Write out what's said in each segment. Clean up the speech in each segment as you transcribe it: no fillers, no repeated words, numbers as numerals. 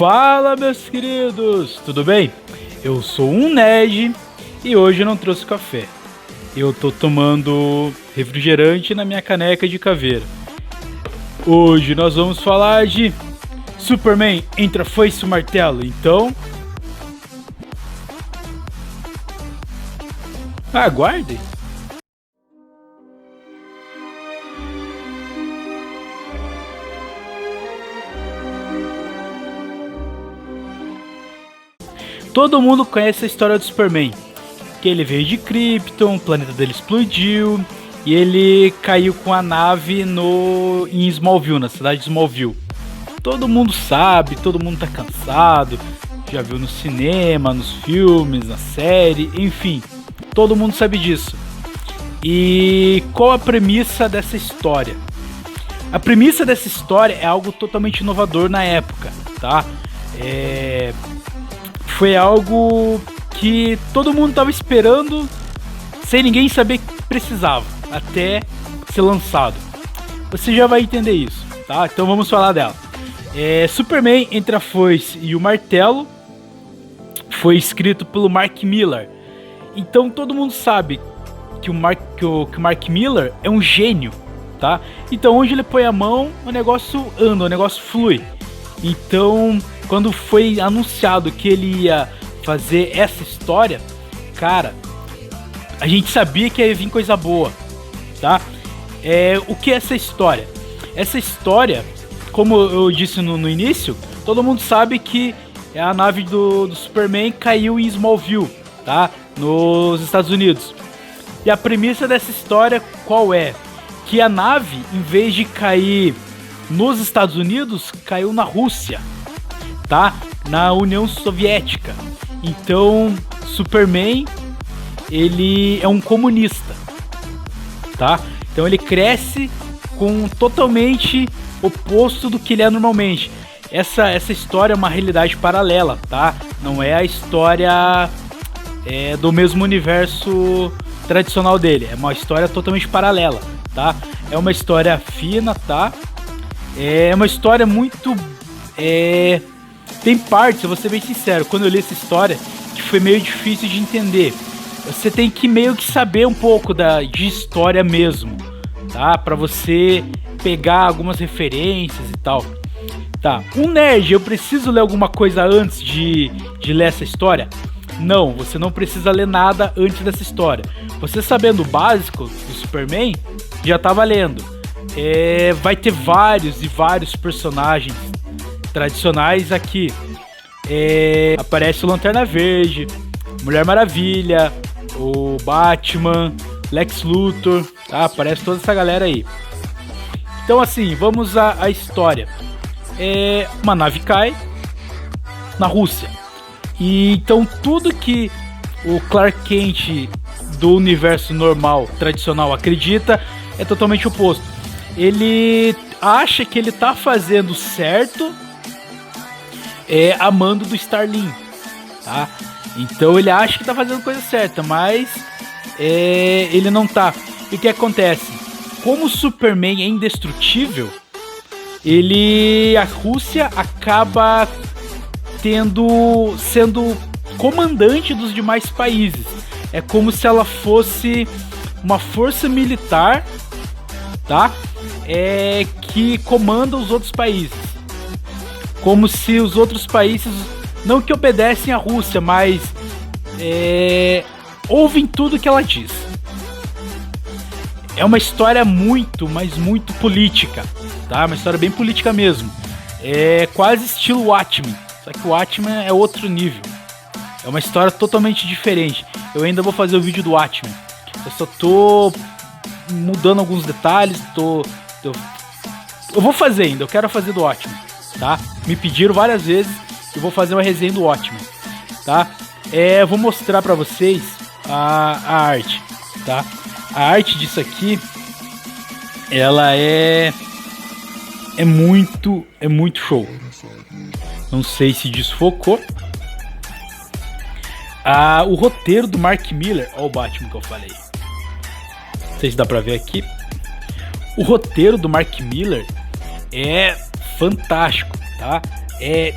Fala, meus queridos, tudo bem? Eu sou um nerd e hoje eu não trouxe café. Eu tô tomando refrigerante na minha caneca de caveira. Hoje nós vamos falar de Superman entre a foice e o martelo. Então, aguardem. Todo mundo conhece a história do Superman, que ele veio de Krypton, o planeta dele explodiu e ele caiu com a nave em Smallville, na cidade de Smallville. Todo mundo sabe, todo mundo tá cansado, já viu no cinema, nos filmes, na série, enfim, todo mundo sabe disso. E qual a premissa dessa história? A premissa dessa história é algo totalmente inovador na época, tá? Foi algo que todo mundo estava esperando, sem ninguém saber que precisava, até ser lançado. Você já vai entender isso, tá? Então vamos falar dela. Superman entre a foice e o martelo foi escrito pelo Mark Millar. Então todo mundo sabe que o Mark Millar é um gênio, tá? Então onde ele põe a mão, o negócio anda, o negócio flui. Então, quando foi anunciado que ele ia fazer essa história, cara, a gente sabia que ia vir coisa boa, tá? O que é essa história? Essa história, como eu disse no início, todo mundo sabe que a nave do Superman caiu em Smallville, tá? Nos Estados Unidos. E a premissa dessa história qual é? Que a nave, em vez de cair nos Estados Unidos, caiu na Rússia, tá? Na União Soviética. Então, Superman, ele é um comunista, tá? Então ele cresce com totalmente oposto do que ele é normalmente. Essa história é uma realidade paralela, tá? Não é a história do mesmo universo tradicional dele. É uma história totalmente paralela, tá? É uma história fina, tá? É uma história muito... Tem partes, eu vou ser bem sincero, quando eu li essa história, que foi meio difícil de entender. Você tem que meio que saber um pouco de história mesmo, tá? Pra você pegar algumas referências e tal. Tá, um nerd, eu preciso ler alguma coisa antes de ler essa história? Não, você não precisa ler nada antes dessa história. Você sabendo o básico do Superman, já tá valendo. Vai ter vários e vários personagens tradicionais aqui. Aparece o Lanterna Verde, Mulher Maravilha, o Batman, Lex Luthor, tá? Aparece toda essa galera aí. Então assim, vamos à história. Uma nave cai na Rússia. E então tudo que o Clark Kent do universo normal, tradicional, acredita é totalmente oposto. Ele acha que ele tá fazendo certo amando do Starling, tá? Então ele acha que tá fazendo coisa certa, mas ele não tá. E o que acontece? Como o Superman é indestrutível, a Rússia acaba sendo comandante dos demais países. É como se ela fosse uma força militar, tá? Que comanda os outros países. Como se os outros países, não que obedecem à Rússia, mas ouvem tudo que ela diz. É uma história muito, mas muito política, tá? Uma história bem política mesmo. É quase estilo Watchmen, só que o Watchmen é outro nível. É uma história totalmente diferente. Eu ainda vou fazer o vídeo do Watchmen. Eu só tô mudando alguns detalhes, eu vou fazer ainda, eu quero fazer do Watchmen, tá? Me pediram várias vezes e vou fazer uma resenha do Watchmen, tá? Eu vou mostrar pra vocês a arte, tá? A arte disso aqui, ela é muito show. Não sei se desfocou. O roteiro do Mark Millar, ó o Batman que eu falei. Não sei se dá pra ver aqui. O roteiro do Mark Millar é fantástico, tá? É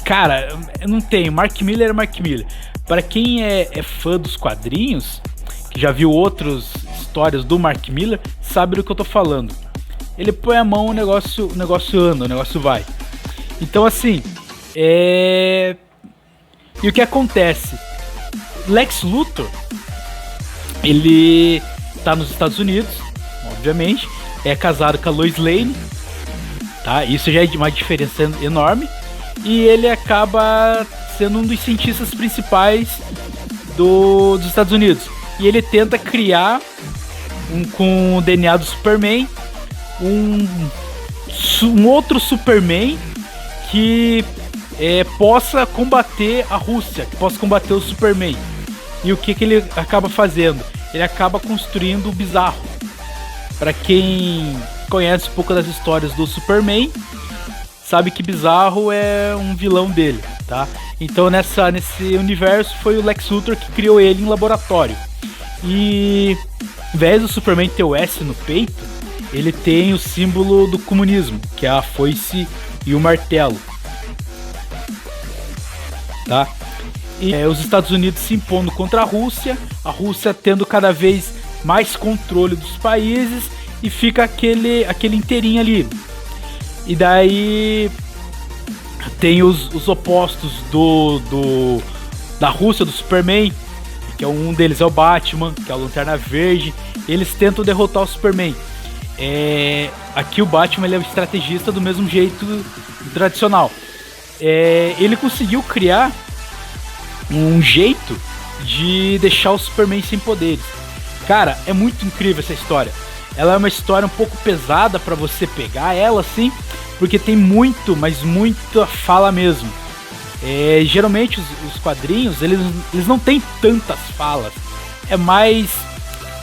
Cara, eu não tenho. Mark Miller é Mark Miller. Para quem é fã dos quadrinhos, que já viu outras histórias do Mark Miller, sabe do que eu tô falando. Ele põe a mão, o negócio anda, o negócio vai. Então assim, E o que acontece? Lex Luthor, ele tá nos Estados Unidos, obviamente, é casado com a Lois Lane, tá? Isso já é uma diferença enorme. E ele acaba sendo um dos cientistas principais dos Estados Unidos. E ele tenta criar, com o DNA do Superman, um outro Superman que possa combater a Rússia, que possa combater o Superman. E o que ele acaba fazendo? Ele acaba construindo o Bizarro. Para quem conhece um pouco das histórias do Superman, sabe que Bizarro é um vilão dele, tá? Então nesse universo foi o Lex Luthor que criou ele em laboratório. E ao invés do Superman ter o S no peito, ele tem o símbolo do comunismo, que é a foice e o martelo, tá? E os Estados Unidos se impondo contra a Rússia tendo cada vez mais controle dos países, e fica aquele inteirinho ali. E daí tem os opostos da Rússia, do Superman, que um deles é o Batman, que é o Lanterna Verde. Eles tentam derrotar o Superman. Aqui o Batman, ele é o estrategista do mesmo jeito tradicional. Ele conseguiu criar um jeito de deixar o Superman sem poderes. Cara, é muito incrível essa história. Ela é uma história um pouco pesada pra você pegar ela, assim, porque tem muito, mas muita fala mesmo. Geralmente os quadrinhos, eles não tem tantas falas. É mais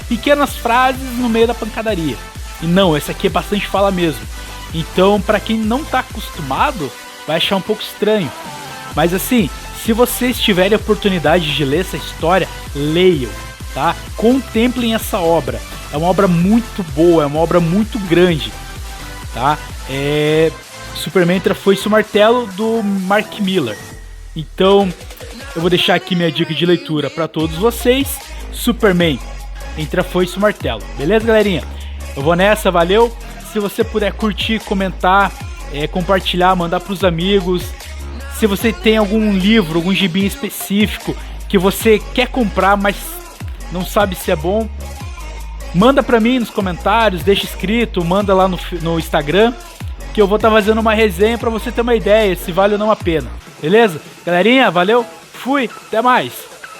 pequenas frases no meio da pancadaria. E não, essa aqui é bastante fala mesmo. Então, pra quem não tá acostumado, vai achar um pouco estranho. Mas assim, se vocês tiverem a oportunidade de ler essa história, leiam, tá? Contemplem essa obra. É uma obra muito boa, é uma obra muito grande, tá? Superman Entre a Foice e o Martelo, do Mark Miller. Então, eu vou deixar aqui minha dica de leitura para todos vocês. Superman Entre a Foice e o Martelo. Beleza, galerinha? Eu vou nessa, valeu? Se você puder curtir, comentar, compartilhar, mandar pros amigos. Se você tem algum livro, algum gibi específico que você quer comprar, mas não sabe se é bom, manda pra mim nos comentários, deixa escrito, manda lá no Instagram, que eu vou estar fazendo uma resenha pra você ter uma ideia se vale ou não a pena. Beleza? Galerinha, valeu, fui, até mais!